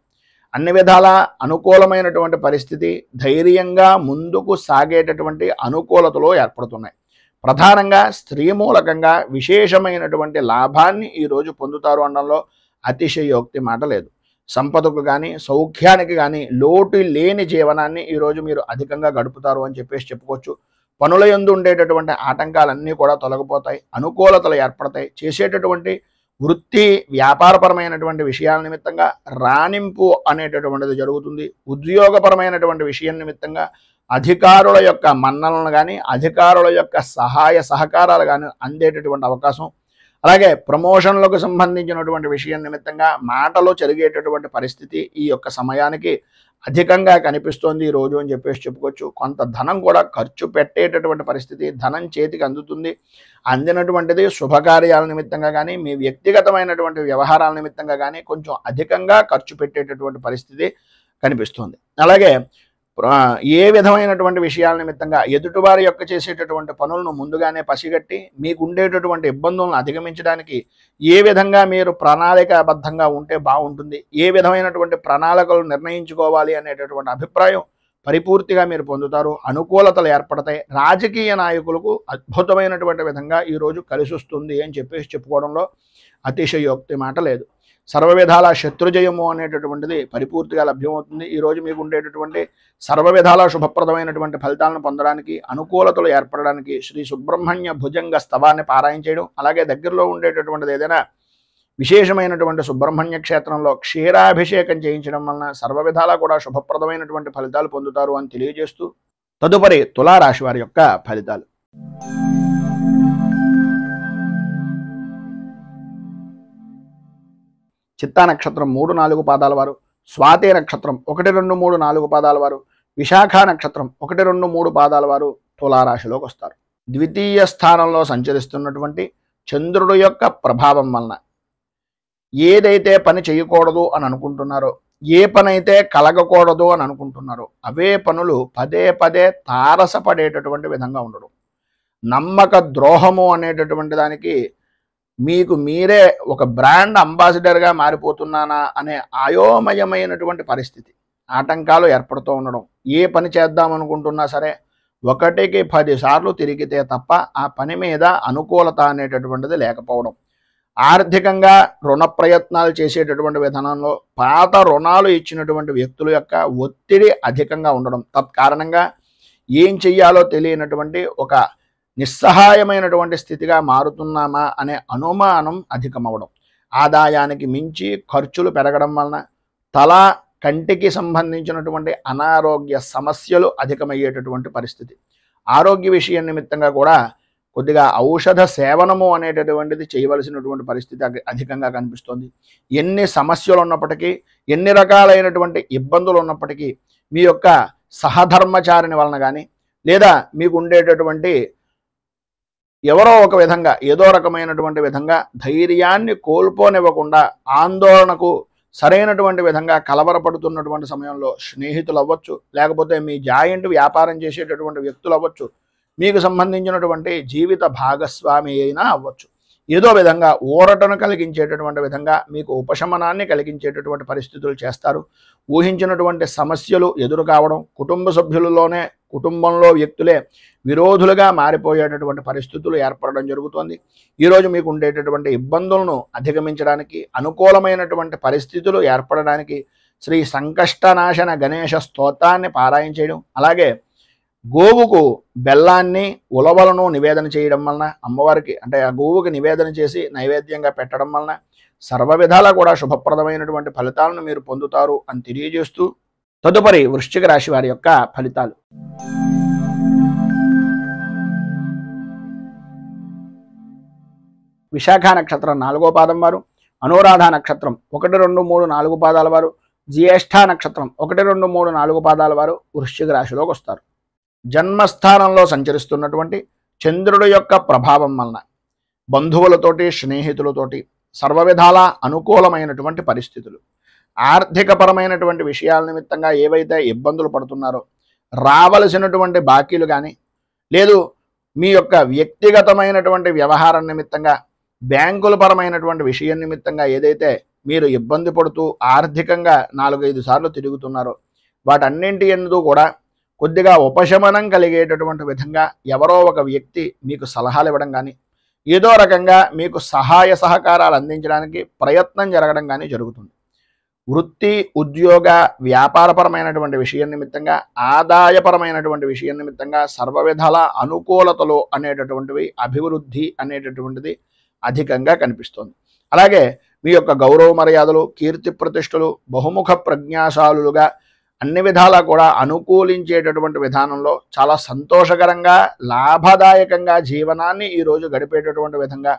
అన్ని విధాల అనుకూలమైనటువంటి పరిస్థితి, ధైర్యంగా ముందుకు సాగేటటువంటి అనుకూలతలు ఏర్పడుతున్నాయి. ప్రధానంగా స్త్రీ మూలకంగా విశేషమైనటువంటి లాభాన్ని ఈరోజు పొందుతారు అనడంలో అతిశయోక్తి మాట లేదు. సంపదకు కానీ సౌఖ్యానికి కానీ లోటు లేని జీవనాన్ని ఈరోజు మీరు అధికంగా గడుపుతారు అని చెప్పుకోవచ్చు. పనుల యందు ఉండేటటువంటి ఆటంకాలన్నీ కూడా తొలగిపోతాయి, అనుకూలతలు ఏర్పడతాయి. చేసేటటువంటి వృత్తి వ్యాపారపరమైనటువంటి విషయాల నిమిత్తంగా రాణింపు అనేటటువంటిది జరుగుతుంది. ఉద్యోగపరమైనటువంటి విషయం నిమిత్తంగా అధికారుల యొక్క మన్ననలు కానీ, అధికారుల యొక్క సహాయ సహకారాలు కానీ అందేటటువంటి అవకాశం, అలాగే ప్రమోషన్లకు సంబంధించినటువంటి విషయం నిమిత్తంగా మాటలు జరిగేటటువంటి పరిస్థితి ఈ యొక్క సమయానికి అధికంగా కనిపిస్తోంది ఈరోజు అని చెప్పుకోవచ్చు. కొంత ధనం కూడా ఖర్చు పెట్టేటటువంటి పరిస్థితి, ధనం చేతికి అందుతుంది. అందినటువంటిది శుభకార్యాల నిమిత్తంగా కానీ, మీ వ్యక్తిగతమైనటువంటి వ్యవహారాల నిమిత్తంగా కానీ కొంచెం అధికంగా ఖర్చు పెట్టేటటువంటి పరిస్థితి కనిపిస్తుంది. అలాగే ఏ విధమైనటువంటి విషయాల నిమిత్తంగా ఎదుటివారి యొక్క చేసేటటువంటి పనులను ముందుగానే పసిగట్టి మీకు ఉండేటటువంటి ఇబ్బందులను అధిగమించడానికి ఏ విధంగా మీరు ప్రణాళికాబద్ధంగా ఉంటే బాగుంటుంది, ఏ విధమైనటువంటి ప్రణాళికలు నిర్ణయించుకోవాలి అనేటటువంటి అభిప్రాయం పరిపూర్తిగా మీరు పొందుతారు. అనుకూలతలు ఏర్పడతాయి. రాజకీయ నాయకులకు అద్భుతమైనటువంటి విధంగా ఈరోజు కలిసి వస్తుంది అని చెప్పుకోవడంలో అతిశయోక్తి మాట లేదు. సర్వవిధాల శత్రుజయము అనేటటువంటిది పరిపూర్తిగా లభ్యమవుతుంది. ఈరోజు మీకు ఉండేటటువంటి సర్వవిధాల శుభప్రదమైనటువంటి ఫలితాలను పొందడానికి, అనుకూలతలు ఏర్పడడానికి శ్రీ సుబ్రహ్మణ్య భుజంగ స్తవాన్ని పారాయణ చేయడం, అలాగే దగ్గరలో ఉండేటటువంటిది ఏదైనా విశేషమైనటువంటి సుబ్రహ్మణ్య క్షేత్రంలో క్షీరాభిషేకం చేయించడం వలన సర్వవిధాలా కూడా శుభప్రదమైనటువంటి ఫలితాలు పొందుతారు అని తెలియజేస్తూ, తదుపరి తులారాశి వారి యొక్క ఫలితాలు. చిత్తా నక్షత్రం 3, 4 పాదాల వారు, స్వాతి నక్షత్రం 1, 2, 3, 4 పాదాల వారు, విశాఖ నక్షత్రం 1, 2, 3 పాదాల వారు తులారాశిలోకి వస్తారు. ద్వితీయ స్థానంలో సంచరిస్తున్నటువంటి చంద్రుడు యొక్క ప్రభావం వలన ఏదైతే పని చేయకూడదు అని అనుకుంటున్నారో, ఏ పని అయితే కలగకూడదు అని అనుకుంటున్నారో అవే పనులు పదే పదే తారసపడేటటువంటి విధంగా ఉండడం, నమ్మక ద్రోహము అనేటటువంటి దానికి మీకు మీరే ఒక బ్రాండ్ అంబాసిడర్గా మారిపోతున్నానా అనే అయోమయమైనటువంటి పరిస్థితి, ఆటంకాలు ఏర్పడుతూ ఉండడం, ఏ పని చేద్దామనుకుంటున్నా సరే 1కి 10 సార్లు తిరిగితే తప్ప ఆ పని మీద అనుకూలత అనేటటువంటిది లేకపోవడం, ఆర్థికంగా రుణ ప్రయత్నాలు చేసేటటువంటి విధానంలో పాత రుణాలు ఇచ్చినటువంటి వ్యక్తుల యొక్క ఒత్తిడి అధికంగా ఉండడం, తత్కారణంగా ఏం చెయ్యాలో తెలియనటువంటి ఒక నిస్సహాయమైనటువంటి స్థితిగా మారుతున్నామా అనే అనుమానం అధికమవడం, ఆదాయానికి మించి ఖర్చులు పెరగడం వలన తల కంటికి సంబంధించినటువంటి అనారోగ్య సమస్యలు అధికమయ్యేటటువంటి పరిస్థితి, ఆరోగ్య విషయం నిమిత్తంగా కూడా కొద్దిగా ఔషధ సేవనము అనేటటువంటిది చేయవలసినటువంటి పరిస్థితి అధికంగా కనిపిస్తోంది. ఎన్ని సమస్యలు ఉన్నప్పటికీ, ఎన్ని రకాలైనటువంటి ఇబ్బందులు ఉన్నప్పటికీ మీ యొక్క సహధర్మచారిని వలన కానీ, లేదా మీకు ఉండేటటువంటి ఎవరో ఒక విధంగా ఏదో రకమైనటువంటి విధంగా ధైర్యాన్ని కోల్పోనివ్వకుండా, ఆందోళనకు సరైనటువంటి విధంగా కలవరపడుతున్నటువంటి సమయంలో స్నేహితులు అవ్వచ్చు, లేకపోతే మీ జాయింట్ వ్యాపారం చేసేటటువంటి వ్యక్తులు అవ్వచ్చు, మీకు సంబంధించినటువంటి జీవిత భాగస్వామి అయినా అవ్వచ్చు, ఏదో విధంగా ఊరటను కలిగించేటటువంటి విధంగా మీకు ఉపశమనాన్ని కలిగించేటటువంటి పరిస్థితులు చేస్తారు. ఊహించినటువంటి సమస్యలు ఎదురు కావడం, కుటుంబ సభ్యులలోనే కుటుంబంలో వ్యక్తులే విరోధులుగా మారిపోయేటటువంటి పరిస్థితులు ఏర్పడడం జరుగుతుంది. ఈరోజు మీకు ఉండేటటువంటి ఇబ్బందులను అధిగమించడానికి, అనుకూలమైనటువంటి పరిస్థితులు ఏర్పడడానికి శ్రీ సంకష్టనాశన గణేశ స్తోత్రాన్ని పారాయణ చేయడం, అలాగే గోవుకు బెల్లాన్ని ఉలవలను నివేదన చేయడం వలన అమ్మవారికి అంటే ఆ గోవుకి నివేదన చేసి నైవేద్యంగా పెట్టడం వలన సర్వ విధాలా కూడా శుభప్రదమైనటువంటి ఫలితాలను మీరు పొందుతారు అని తెలియజేస్తూ తదుపరి వృశ్చిక రాశి వారి యొక్క ఫలితాలు. విశాఖ నక్షత్రం 4వ పాదం వారు, అనురాధ నక్షత్రం 1, 2, 3, 4 పాదాల వారు, జ్యేష్ఠ నక్షత్రం 1, 2, 3, 4 పాదాల వారు వృశ్చిక రాశిలోకి వస్తారు. జన్మస్థానంలో సంచరిస్తున్నటువంటి చంద్రుడి యొక్క ప్రభావం వలన బంధువులతోటి స్నేహితులతోటి సర్వ విధాల అనుకూలమైనటువంటి పరిస్థితులు, ఆర్థికపరమైనటువంటి విషయాల నిమిత్తంగా ఏవైతే ఇబ్బందులు పడుతున్నారో రావలసినటువంటి బాకీలు కానీ లేదు మీ యొక్క వ్యక్తిగతమైనటువంటి వ్యవహారం నిమిత్తంగా బ్యాంకుల పరమైనటువంటి విషయం నిమిత్తంగా ఏదైతే మీరు ఇబ్బంది పడుతూ ఆర్థికంగా 4-5 సార్లు తిరుగుతున్నారో వాటన్నింటి యందు కూడా కొద్దిగా ఉపశమనం కలిగేటటువంటి విధంగా ఎవరో ఒక వ్యక్తి మీకు సలహాలు ఇవ్వడం కానీ ఏదో రకంగా మీకు సహాయ సహకారాలు అందించడానికి ప్రయత్నం జరగడం కానీ జరుగుతుంది. వృత్తి ఉద్యోగ వ్యాపారపరమైనటువంటి విషయం నిమిత్తంగా ఆదాయపరమైనటువంటి విషయం నిమిత్తంగా సర్వ విధాల అనుకూలతలు అనేటటువంటివి అభివృద్ధి అనేటటువంటిది అధికంగా కనిపిస్తుంది. అలాగే మీ యొక్క గౌరవ మర్యాదలు కీర్తి ప్రతిష్టలు బహుముఖ ప్రజ్ఞాశాలుగా అన్ని విధాలా కూడా అనుకూలించేటటువంటి విధానంలో చాలా సంతోషకరంగా లాభదాయకంగా జీవనాన్ని ఈరోజు గడిపేటటువంటి విధంగా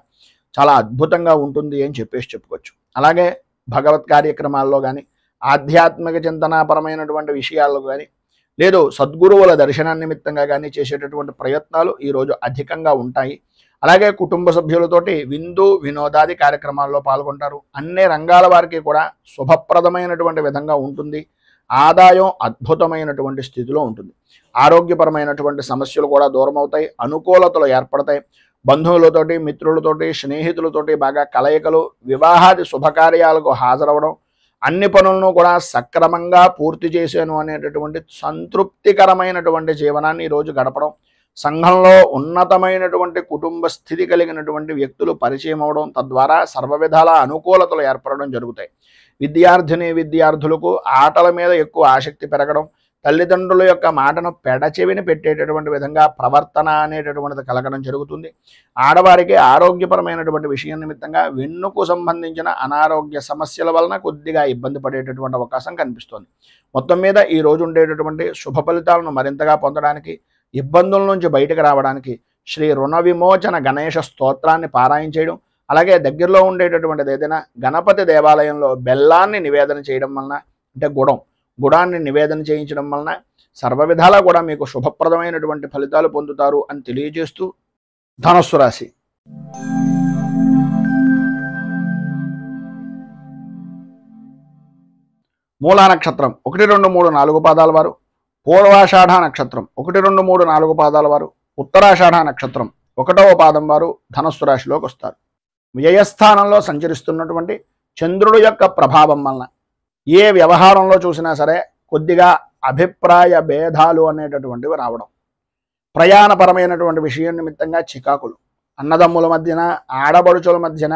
చాలా అద్భుతంగా ఉంటుంది అని చెప్పుకోవచ్చు. అలాగే భగవత్ కార్యక్రమాల్లో కానీ ఆధ్యాత్మిక చింతనాపరమైనటువంటి విషయాల్లో కానీ లేదు సద్గురువుల దర్శన నిమిత్తంగా కానీ చేసేటటువంటి ప్రయత్నాలు ఈరోజు అధికంగా ఉంటాయి. అలాగే కుటుంబ సభ్యులతోటి విందు వినోదాది కార్యక్రమాల్లో పాల్గొంటారు. అన్ని రంగాల వారికి కూడా శుభప్రదమైనటువంటి విధంగా ఉంటుంది. ఆదాయం అద్భుతమైనటువంటి స్థితిలో ఉంటుంది. ఆరోగ్యపరమైనటువంటి సమస్యలు కూడా దూరం అవుతాయి. అనుకూలతలు ఏర్పడతాయి. బంధువులతోటి మిత్రులతోటి స్నేహితులతోటి బాగా కలయికలు, వివాహాది శుభకార్యాలకు హాజరవడం, అన్ని పనులను కూడా సక్రమంగా పూర్తి చేశాను అనేటటువంటి సంతృప్తికరమైనటువంటి జీవనాన్ని ఈరోజు గడపడం, సంఘంలో ఉన్నతమైనటువంటి కుటుంబ స్థితి కలిగినటువంటి వ్యక్తులు పరిచయం అవడం, తద్వారా సర్వ విధాల అనుకూలతలు ఏర్పడడం జరుగుతాయి. విద్యార్థులకు ఆటల మీద ఎక్కువ ఆసక్తి పెరగడం, తల్లిదండ్రుల యొక్క మాటను పెడచెవిని పెట్టేటటువంటి విధంగా ప్రవర్తన అనేటటువంటిది కలగడం జరుగుతుంది. ఆడవారికి ఆరోగ్యపరమైనటువంటి విషయం నిమిత్తంగా వెన్నుకు సంబంధించిన అనారోగ్య సమస్యల వలన కొద్దిగా ఇబ్బంది పడేటటువంటి అవకాశం కనిపిస్తుంది. మొత్తం మీద ఈ రోజు ఉండేటటువంటి శుభ ఫలితాలను మరింతగా పొందడానికి, ఇబ్బందుల నుంచి బయటకు రావడానికి శ్రీ రుణ విమోచన గణేశ స్తోత్రాన్ని పారాయణ చేయడం, అలాగే దగ్గరలో ఉండేటటువంటిది ఏదైనా గణపతి దేవాలయంలో బెల్లాన్ని నివేదన చేయడం వలన అంటే గుడాన్ని నివేదన చేయించడం వలన సర్వ విధాలా కూడా మీకు శుభప్రదమైనటువంటి ఫలితాలు పొందుతారు అని తెలియజేస్తూ ధనుస్సు రాశి. మూలా నక్షత్రం 1, 2, 3, 4 పాదాల వారు, పూర్వాషాఢ నక్షత్రం 1, 2, 3, 4 పాదాల వారు, ఉత్తరాషాఢ నక్షత్రం 1వ పాదం వారు ధనుస్సు రాశిలోకి వస్తారు. వ్యయస్థానంలో సంచరిస్తున్నటువంటి చంద్రుడు యొక్క ప్రభావం వలన ఏ వ్యవహారంలో చూసినా సరే కొద్దిగా అభిప్రాయ భేదాలు అనేటటువంటివి రావడం, ప్రయాణపరమైనటువంటి విషయం నిమిత్తంగా చికాకులు, అన్నదమ్ముల మధ్యన ఆడబడుచుల మధ్యన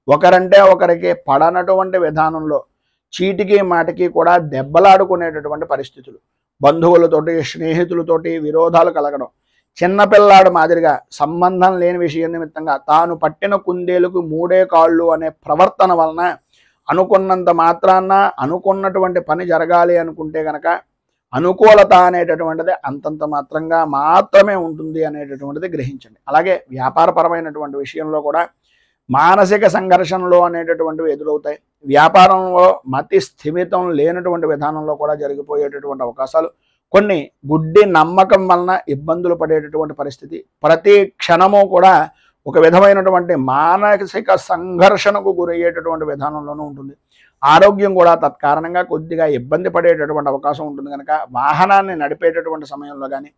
ఒకరంటే ఒకరికి పడనటువంటి విధానంలో చీటికి మాటికి కూడా దెబ్బలాడుకునేటటువంటి పరిస్థితులు, బంధువులతోటి స్నేహితులతోటి విరోధాలు కలగడం, చిన్నపిల్లాడు మాదిరిగా సంబంధం లేని విషయం నిమిత్తంగా తాను పట్టిన కుందేలుకు 3 కాళ్ళు అనే ప్రవర్తన వలన అనుకున్నంత మాత్రాన అనుకున్నటువంటి పని జరగాలి అనుకుంటే గనక అనుకూలత అనేటటువంటిది అంతంత మాత్రంగా మాత్రమే ఉంటుంది అనేటటువంటిది గ్రహించండి. అలాగే వ్యాపారపరమైనటువంటి విషయంలో కూడా మానసిక సంఘర్షణలు అనేటటువంటివి ఎదురవుతాయి. వ్యాపారంలో మతి స్థిమితం లేనటువంటి విధానంలో కూడా జరిగిపోయేటటువంటి అవకాశాలు, కొన్ని గుడ్డి నమ్మకం వలన ఇబ్బందులు పడేటటువంటి పరిస్థితి, ప్రతి క్షణము కూడా ఒక విధమైనటువంటి మానసిక సంఘర్షణకు గురయ్యేటటువంటి విధానంలోనూ ఉంటుంది. ఆరోగ్యం కూడా తత్కారణంగా కొద్దిగా ఇబ్బంది పడేటటువంటి అవకాశం ఉంటుంది. కనుక వాహనాన్ని నడిపేటటువంటి సమయంలో కానీ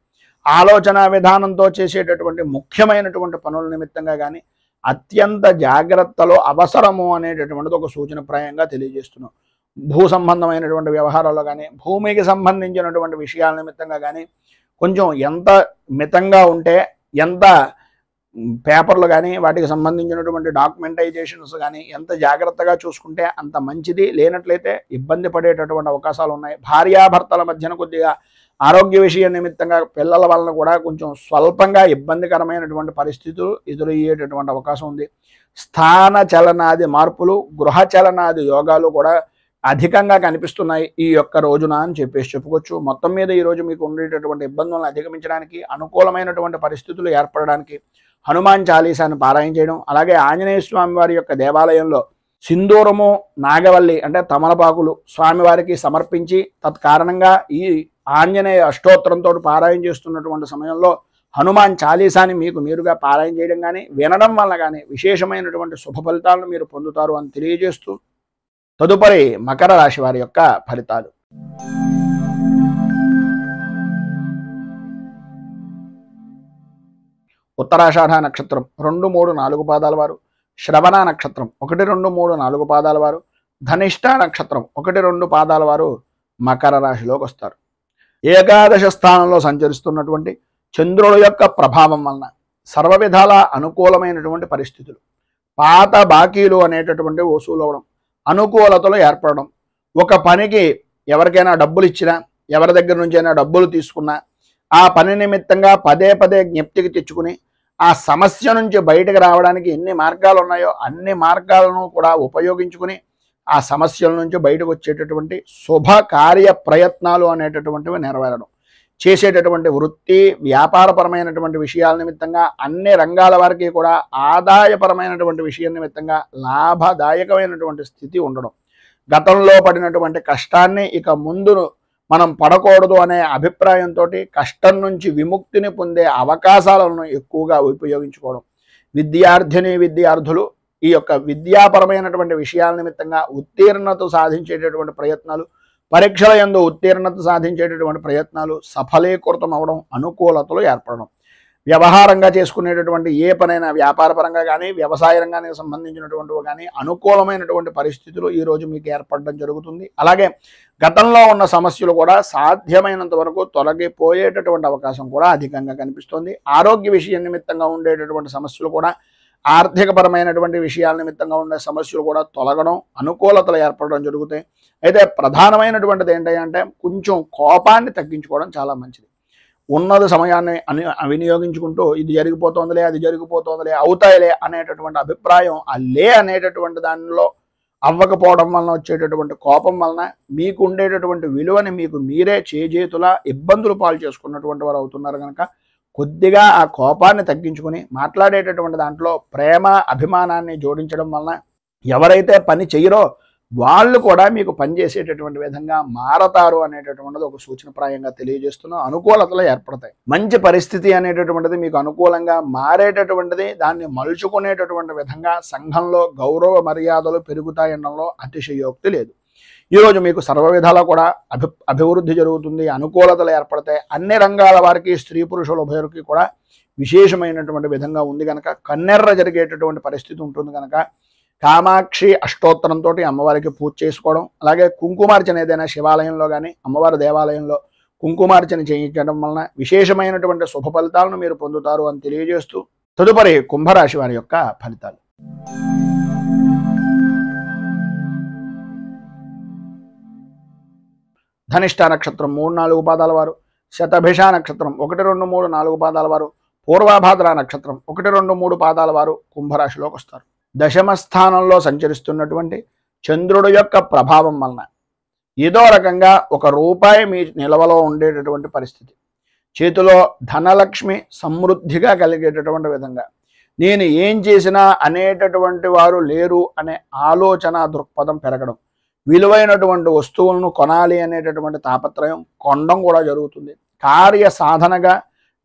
ఆలోచన విధానంతో చేసేటటువంటి ముఖ్యమైనటువంటి పనుల నిమిత్తంగా కానీ అత్యంత జాగ్రత్తలో అవసరము అనేటటువంటిది ఒక సూచనప్రాయంగా తెలియజేస్తున్నాం. భూ సంబంధమైనటువంటి వ్యవహారాల్లో కానీ భూమికి సంబంధించినటువంటి విషయాల నిమిత్తంగా కానీ కొంచెం ఎంత మితంగా ఉంటే, ఎంత పేపర్లు కానీ వాటికి సంబంధించినటువంటి డాక్యుమెంటైజేషన్స్ కానీ ఎంత జాగ్రత్తగా చూసుకుంటే అంత మంచిది. లేనట్లయితే ఇబ్బంది పడేటటువంటి అవకాశాలు ఉన్నాయి. భార్యాభర్తల మధ్యన కొద్దిగా ఆరోగ్య విషయ నిమిత్తంగా పిల్లల వలన కూడా కొంచెం స్వల్పంగా ఇబ్బందికరమైనటువంటి పరిస్థితులు ఎదురయ్యేటటువంటి అవకాశం ఉంది. స్థాన చలనాది మార్పులు, గృహ చలనాది యోగాలు కూడా అధికంగా కనిపిస్తున్నాయి ఈ యొక్క రోజున అని చెప్పేసి చెప్పుకోవచ్చు. మొత్తం మీద ఈరోజు మీకు ఉండేటటువంటి ఇబ్బందులను అధిగమించడానికి, అనుకూలమైనటువంటి పరిస్థితులు ఏర్పడడానికి హనుమాన్ చాలీసాను పారాయణ చేయడం, అలాగే ఆంజనేయ స్వామి వారి యొక్క దేవాలయంలో సింధూరము, నాగవల్లి అంటే తమలపాకులు స్వామివారికి సమర్పించి తత్కారణంగా ఈ ఆంజనేయ అష్టోత్తరంతో పారాయణ చేస్తున్నటువంటి సమయంలో హనుమాన్ చాలీసాని మీకు మీరుగా పారాయణ చేయడం కానీ వినడం వల్ల కానీ విశేషమైనటువంటి శుభ ఫలితాలను మీరు పొందుతారు అని తెలియజేస్తూ తదుపరి మకర రాశి వారి యొక్క ఫలితాలు. ఉత్తరాషాఢ నక్షత్రం 2, 3, 4 పాదాల వారు, శ్రవణ నక్షత్రం 1, 2, 3, 4 పాదాల వారు, ధనిష్ట నక్షత్రం 1, 2 పాదాల వారు మకర రాశిలోకి వస్తారు. ఏకాదశ స్థానంలో సంచరిస్తున్నటువంటి చంద్రుడు యొక్క ప్రభావం వలన సర్వ విధాల అనుకూలమైనటువంటి పరిస్థితులు, పాత బాకీలు అనేటటువంటి వసూలు అవడం, అనుకూలతలు ఏర్పడడం, ఒక పనికి ఎవరికైనా డబ్బులు ఇచ్చినా, ఎవరి దగ్గర నుంచి అయినా డబ్బులు తీసుకున్నా ఆ పని నిమిత్తంగా పదే పదే జ్ఞప్తికి తెచ్చుకుని ఆ సమస్య నుంచి బయటకు రావడానికి ఎన్ని మార్గాలు ఉన్నాయో అన్ని మార్గాలను కూడా ఉపయోగించుకుని ఆ సమస్యల నుంచి బయటకు వచ్చేటటువంటి శుభ కార్య ప్రయత్నాలు అనేటటువంటివి నెరవేరడం, చేసేటటువంటి వృత్తి వ్యాపారపరమైనటువంటి విషయాల నిమిత్తంగా అన్ని రంగాల వారికి కూడా ఆదాయపరమైనటువంటి విషయం నిమిత్తంగా లాభదాయకమైనటువంటి స్థితి ఉండడం, గతంలో పడినటువంటి కష్టాన్ని ఇక ముందు మనం పడకూడదు అనే అభిప్రాయంతో కష్టం నుంచి విముక్తిని పొందే అవకాశాలను ఎక్కువగా ఉపయోగించుకోవడం, విద్యార్థులు ఈ యొక్క విద్యాపరమైనటువంటి విషయాల నిమిత్తంగా ఉత్తీర్ణత సాధించేటటువంటి ప్రయత్నాలు, పరీక్షల యందు ఉత్తీర్ణత సాధించేటటువంటి ప్రయత్నాలు సఫలీకృతం అవడం, అనుకూలతలు ఏర్పడడం, వ్యవహారంగా చేసుకునేటటువంటి ఏ పనైనా వ్యాపారపరంగా కానీ వ్యవసాయ రంగానికి సంబంధించినటువంటివి కానీ అనుకూలమైనటువంటి పరిస్థితులు ఈరోజు మీకు ఏర్పడడం జరుగుతుంది. అలాగే గతంలో ఉన్న సమస్యలు కూడా సాధ్యమైనంత వరకు తొలగిపోయేటటువంటి అవకాశం కూడా అధికంగా కనిపిస్తుంది. ఆరోగ్య విషయం నిమిత్తంగా ఉండేటటువంటి సమస్యలు కూడా, ఆర్థికపరమైనటువంటి విషయాల నిమిత్తంగా ఉండే సమస్యలు కూడా తొలగడం, అనుకూలతలు ఏర్పడడం జరుగుతాయి. అయితే ప్రధానమైనటువంటిది ఏంటంటే కొంచెం కోపాన్ని తగ్గించుకోవడం చాలా మంచిది. ఉన్నది సమయాన్ని వినియోగించుకుంటూ ఇది జరిగిపోతుందిలే, అది జరిగిపోతుందిలే, అవుతాయిలే అనేటటువంటి అభిప్రాయం అనేటటువంటి దానిలో అవ్వకపోవడం వలన వచ్చేటటువంటి కోపం వలన మీకు ఉండేటటువంటి విలువని మీకు మీరే చేజేతులా ఇబ్బందులు పాలు చేసుకున్నటువంటి వారు అవుతున్నారు కనుక కొద్దిగా ఆ కోపాన్ని తగ్గించుకుని మాట్లాడేటటువంటి దాంట్లో ప్రేమ అభిమానాన్ని జోడించడం వలన ఎవరైతే పని చేయరో వాళ్ళు కూడా మీకు పనిచేసేటటువంటి విధంగా మారతారు అనేటటువంటిది ఒక సూచనప్రాయంగా తెలియజేస్తున్నాం. అనుకూలతలు ఏర్పడతాయి. మంచి పరిస్థితి అనేటటువంటిది మీకు అనుకూలంగా మారేటటువంటిది, దాన్ని మలుచుకునేటటువంటి విధంగా సంఘంలో గౌరవ మర్యాదలు పెరుగుతాయనడంలో అతిశయోక్తి లేదు. ఈరోజు మీకు సర్వ విధాలా కూడా అభివృద్ధి జరుగుతుంది, అనుకూలతలు ఏర్పడతాయి. అన్ని రంగాల వారికి, స్త్రీ పురుషుల ఉభయులకి కూడా విశేషమైనటువంటి విధంగా ఉంది కనుక కన్నెర్ర జరిగేటటువంటి పరిస్థితి ఉంటుంది కనుక కామాక్షి అష్టోత్తరంతో అమ్మవారికి పూజ చేసుకోవడం, అలాగే కుంకుమార్చన ఏదైనా శివాలయంలో కానీ అమ్మవారి దేవాలయంలో కుంకుమార్చన చేయించడం వలన విశేషమైనటువంటి శుభ ఫలితాలను మీరు పొందుతారు అని తెలియజేస్తూ తదుపరి కుంభరాశి వారి యొక్క ఫలితాలు. ధనిష్ట నక్షత్రం 3, 4 పాదాల వారు, శతభిష నక్షత్రం 1, 2, 3, 4 పాదాల వారు, పూర్వభాద్ర నక్షత్రం 1, 2, 3 పాదాల వారు కుంభరాశిలోకి వస్తారు. దశమ స్థానంలో సంచరిస్తున్నటువంటి చంద్రుడు యొక్క ప్రభావం వలన ఏదో రకంగా ₹1 మీ నిల్వలో ఉండేటటువంటి పరిస్థితి, చేతిలో ధనలక్ష్మి సమృద్ధిగా కలిగేటటువంటి విధంగా, నేను ఏం చేసినా అనేటటువంటి వారు లేరు అనే ఆలోచన దృక్పథం పెరగడం, విలువైనటువంటి వస్తువులను కొనాలి అనేటటువంటి తాపత్రయం కొనడం కూడా జరుగుతుంది. కార్య సాధనగా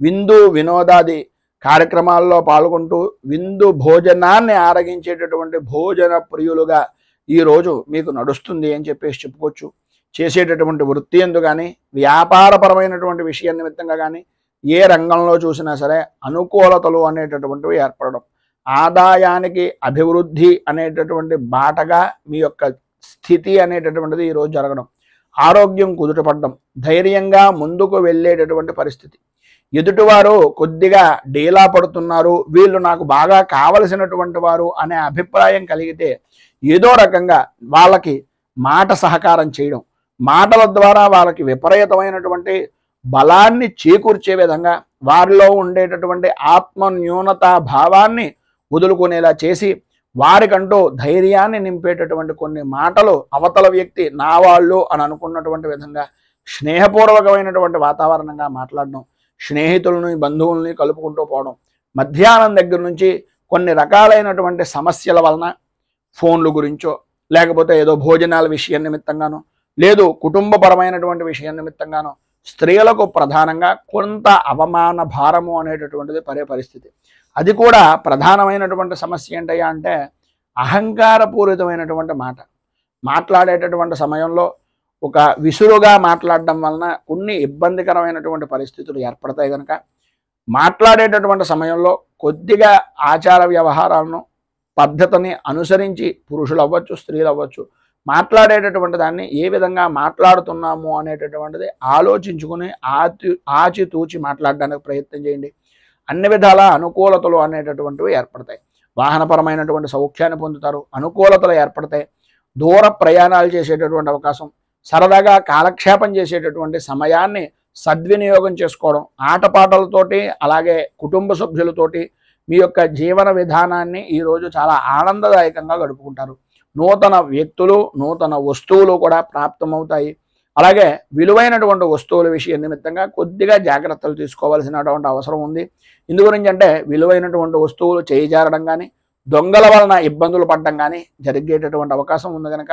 విందు వినోదాది కార్యక్రమాల్లో పాల్గొంటూ విందు భోజనాన్ని ఆరగించేటటువంటి భోజన ప్రియులుగా ఈరోజు మీకు నడుస్తుంది అని చెప్పేసి చెప్పుకోవచ్చు. చేసేటటువంటి వృత్తి ఎందు కానీ వ్యాపారపరమైనటువంటి విషయం నిమిత్తంగా కానీ ఏ రంగంలో చూసినా సరే అనుకూలతలు అనేటటువంటివి ఏర్పడడం, ఆదాయానికి అభివృద్ధి అనేటటువంటి బాటగా మీ యొక్క స్థితి అనేటటువంటిది ఈరోజు జరగడం, ఆరోగ్యం కుదుటపడడం, ధైర్యంగా ముందుకు వెళ్ళేటటువంటి పరిస్థితి, ఎదుటివారు కొద్దిగా డీలా పడుతున్నారు, వీళ్ళు నాకు బాగా కావలసినటువంటి వారు అనే అభిప్రాయం కలిగితే ఏదో రకంగా వాళ్ళకి మాట సహకారం చేయడం, మాటల ద్వారా వాళ్ళకి విపరీతమైనటువంటి బలాన్ని చేకూర్చే విధంగా వారిలో ఉండేటటువంటి ఆత్మ న్యూనతా భావాన్ని వదులుకునేలా చేసి వారికంటూ ధైర్యాన్ని నింపేటటువంటి కొన్ని మాటలు అవతల వ్యక్తి నా వాళ్ళు అని అనుకున్నటువంటి విధంగా స్నేహపూర్వకమైనటువంటి వాతావరణంగా మాట్లాడడం, స్నేహితులని బంధువుల్ని కలుపుకుంటూ పోవడం, మధ్యాహ్నం దగ్గర నుంచి కొన్ని రకాలైనటువంటి సమస్యల వలన ఫోన్ల గురించో లేకపోతే ఏదో భోజనాల విషయం నిమిత్తంగానో లేదు కుటుంబపరమైనటువంటి విషయం నిమిత్తంగానో స్త్రీలకు ప్రధానంగా కొంత అవమాన భారము అనేటటువంటిది పడే పరిస్థితి. అది కూడా ప్రధానమైనటువంటి సమస్య ఏంటయ్యా అంటే అహంకారపూరితమైనటువంటి మాట్లాడేటటువంటి సమయంలో ఒక విసురుగా మాట్లాడడం వలన కొన్ని ఇబ్బందికరమైనటువంటి పరిస్థితులు ఏర్పడతాయి. కనుక మాట్లాడేటటువంటి సమయంలో కొద్దిగా ఆచార వ్యవహారాలను పద్ధతిని అనుసరించి పురుషులు అవ్వచ్చు స్త్రీలు అవ్వచ్చు మాట్లాడేటటువంటి దాన్ని ఏ విధంగా మాట్లాడుతున్నాము అనేటటువంటిది ఆలోచించుకుని ఆచితూచి మాట్లాడడానికి ప్రయత్నం చేయండి. అన్ని విధాల అనుకూలతలు అనేటటువంటివి ఏర్పడతాయి. వాహనపరమైనటువంటి సౌఖ్యాన్ని పొందుతారు, అనుకూలతలు ఏర్పడతాయి. దూర ప్రయాణాలు చేసేటటువంటి అవకాశం, సరదాగా కాలక్షేపం చేసేటటువంటి సమయాన్ని సద్వినియోగం చేసుకోవడం, ఆటపాటలతోటి అలాగే కుటుంబ సభ్యులతోటి మీ యొక్క జీవన విధానాన్ని ఈరోజు చాలా ఆనందదాయకంగా గడుపుకుంటారు. నూతన వ్యక్తులు నూతన వస్తువులు కూడా ప్రాప్తమవుతాయి. అలాగే విలువైనటువంటి వస్తువుల విషయం నిమిత్తంగా కొద్దిగా జాగ్రత్తలు తీసుకోవాల్సినటువంటి అవసరం ఉంది. ఇందు గురించి అంటే విలువైనటువంటి వస్తువులు చేయిజారడం కానీ దొంగల వలన ఇబ్బందులు పడడం కానీ జరిగేటటువంటి అవకాశం ఉంది. కనుక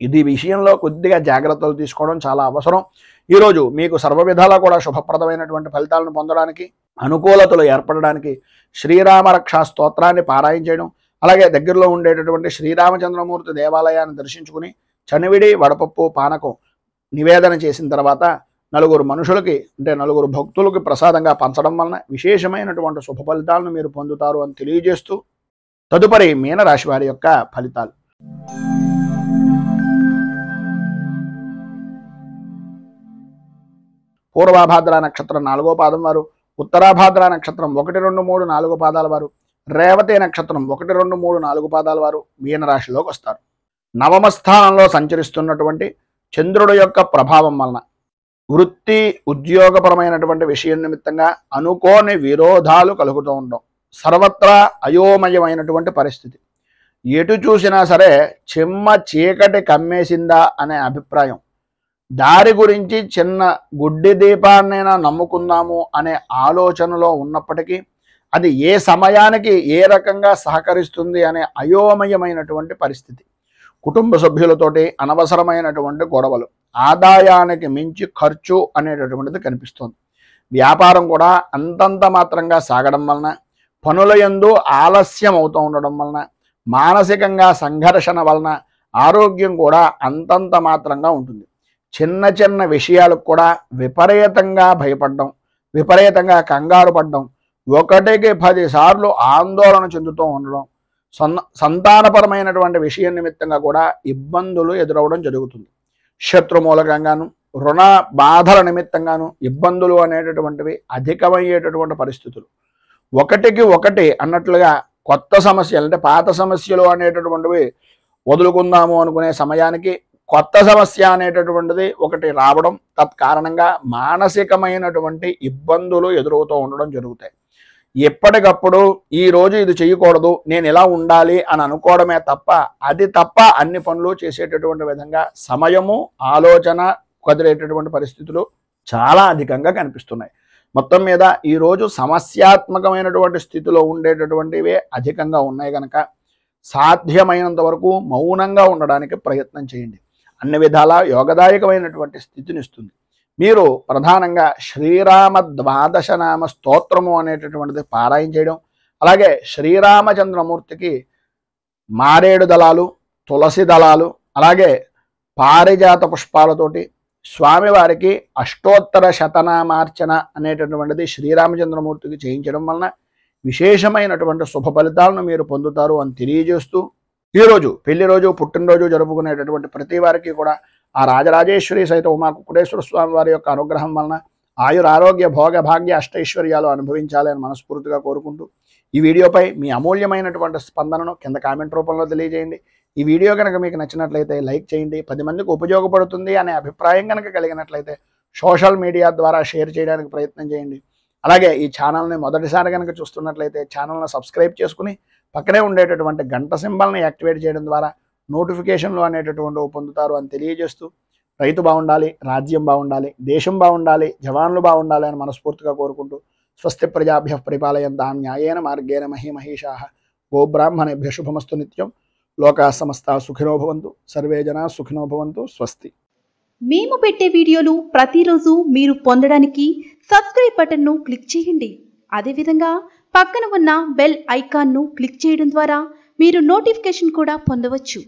ఇది విషయంలో కొద్దిగా జాగ్రత్తలు తీసుకోవడం చాలా అవసరం. ఈరోజు మీకు సర్వ విధాలా కూడా శుభప్రదమైనటువంటి ఫలితాలను పొందడానికి అనుకూలతలు ఏర్పడడానికి శ్రీరామ రక్షా స్తోత్రాన్ని పారాయణ చేయడం, అలాగే దగ్గరలో ఉండేటటువంటి శ్రీరామచంద్రమూర్తి దేవాలయాన్ని దర్శించుకుని చనివిడి వడపప్పు పానకం నివేదన చేసిన తర్వాత నలుగురు మనుషులకి అంటే నలుగురు భక్తులకి ప్రసాదంగా పంచడం వలన విశేషమైనటువంటి శుభ ఫలితాలను మీరు పొందుతారు అని తెలియజేస్తూ తదుపరి మీనరాశి వారి యొక్క ఫలితాలు. పూర్వాభాద్ర నక్షత్రం 4వ పాదం వారు, ఉత్తరాభాద్ర నక్షత్రం 1, 2, 3, 4 పాదాల వారు, రేవతి నక్షత్రం 1, 2, 3, 4 పాదాల వారు మీనరాశిలోకి వస్తారు. నవమ స్థానంలో సంచరిస్తున్నటువంటి చంద్రుడు యొక్క ప్రభావం వలన వృత్తి ఉద్యోగపరమైనటువంటి విషయం నిమిత్తంగా అనుకోని విరోధాలు కలుగుతూ ఉండడం, సర్వత్రా అయోమయమైనటువంటి పరిస్థితి, ఎటు చూసినా సరే చెమ్మ చీకటి కమ్మేసిందా అనే అభిప్రాయం, దారి గురించి చిన్న గుడ్డి దీపాన్నైనా నమ్ముకుందాము అనే ఆలోచనలో ఉన్నప్పటికీ అది ఏ సమయానికి ఏ రకంగా సహకరిస్తుంది అనే అయోమయమైనటువంటి పరిస్థితి, కుటుంబ సభ్యులతోటి అనవసరమైనటువంటి గొడవలు, ఆదాయానికి మించి ఖర్చు అనేటటువంటిది కనిపిస్తుంది. వ్యాపారం కూడా అంతంత మాత్రంగా సాగడం వలన, పనుల యందు ఆలస్యం అవుతూ ఉండడం వలన, మానసికంగా సంఘర్షణ వలన ఆరోగ్యం కూడా అంతంత మాత్రంగా ఉంటుంది. చిన్న చిన్న విషయాలకు కూడా విపరీతంగా భయపడడం, విపరీతంగా కంగారు పడడం, 1కి 10 సార్లు ఆందోళన చెందుతూ ఉండడం, సంతానపరమైనటువంటి విషయం నిమిత్తంగా కూడా ఇబ్బందులు ఎదురవడం జరుగుతుంది. శత్రు మూలకంగాను రుణ బాధల నిమిత్తంగాను ఇబ్బందులు అనేటటువంటివి అధికమయ్యేటటువంటి పరిస్థితులు, 1కి 1 అన్నట్లుగా కొత్త సమస్యలు అంటే పాత సమస్యలు అనేటటువంటివి వదులుకుందాము అనుకునే సమయానికి కొత్త సమస్య అనేటటువంటిది ఒకటి రావడం, తత్కారణంగా మానసికమైనటువంటి ఇబ్బందులు ఎదురవుతూ ఉండడం జరుగుతాయి. ఎప్పటికప్పుడు ఈరోజు ఇది చేయకూడదు, నేను ఇలా ఉండాలి అని అనుకోవడమే తప్ప అన్ని పనులు చేసేటటువంటి విధంగా సమయము ఆలోచన కుదిరేటటువంటి పరిస్థితులు చాలా అధికంగా కనిపిస్తున్నాయి. మొత్తం మీద ఈరోజు సమస్యాత్మకమైనటువంటి స్థితిలో ఉండేటటువంటివే అధికంగా ఉన్నాయి. కనుక సాధ్యమైనంత వరకు మౌనంగా ఉండడానికి ప్రయత్నం చేయండి. అన్ని విధాలా యోగదాయకమైనటువంటి స్థితిని ఇస్తుంది. మీరు ప్రధానంగా శ్రీరామ 12 నామ స్తోత్రము అనేటటువంటిది పారాయణ చేయడం, అలాగే శ్రీరామచంద్రమూర్తికి మారేడు దళాలు, తులసి దళాలు, అలాగే పారిజాత పుష్పాలతోటి స్వామివారికి అష్టోత్తర శతనామార్చన అనేటటువంటిది శ్రీరామచంద్రమూర్తికి చేయించడం వలన విశేషమైనటువంటి శుభ ఫలితాలను మీరు పొందుతారు అని తెలియజేస్తూ, ఈరోజు పెళ్లి రోజు పుట్టినరోజు జరుపుకునేటటువంటి ప్రతి వారికి కూడా ఆ రాజరాజేశ్వరి సైతం ఉమా కుక్కుటేశ్వర స్వామి వారి యొక్క అనుగ్రహం వలన ఆయుర ఆరోగ్య భోగ భాగ్య అష్టైశ్వర్యాలు అనుభవించాలి అని మనస్ఫూర్తిగా కోరుకుంటూ ఈ వీడియోపై మీ అమూల్యమైనటువంటి స్పందనను కింద కామెంట్ రూపంలో తెలియజేయండి. ఈ వీడియో కనుక మీకు నచ్చినట్లయితే లైక్ చేయండి. 10 మందికి ఉపయోగపడుతుంది అనే అభిప్రాయం కనుక కలిగినట్లయితే సోషల్ మీడియా ద్వారా షేర్ చేయడానికి ప్రయత్నం చేయండి. అలాగే ఈ ఛానల్ని మొదటిసారి కనుక చూస్తున్నట్లయితే ఛానల్ని సబ్స్క్రైబ్ చేసుకుని పక్కనే ఉండేటటువంటి గంట సింబల్ని యాక్టివేట్ చేయడం ద్వారా నోటిఫికేషన్లు అనేటటువంటివి పొందుతారు అని తెలియజేస్తూ, రైతు బాగుండాలి, రాజ్యం బాగుండాలి, దేశం బాగుండాలి, జవాన్లు బాగుండాలి అని మనస్ఫూర్తిగా కోరుకుంటూ స్వస్తి ప్రజాభ్యః పరిపాలయంతాం న్యాయేన మార్గేణ మహీమహీషాః గోబ్రాహ్మణేభ్యః శుభమస్తు నిత్యం. లోకా సమస్తా సుఖినో భవంతు, సర్వే జనా సుఖినో భవంతు. స్వస్తి. మేము పెట్టే వీడియోలు ప్రతిరోజు మీరు పొందడానికి సబ్స్క్రైబ్ బటన్ను క్లిక్ చేయండి. అదేవిధంగా పక్కన ఉన్న బెల్ ఐకాన్ను క్లిక్ చేయడం ద్వారా మీరు నోటిఫికేషన్ కూడా పొందవచ్చు.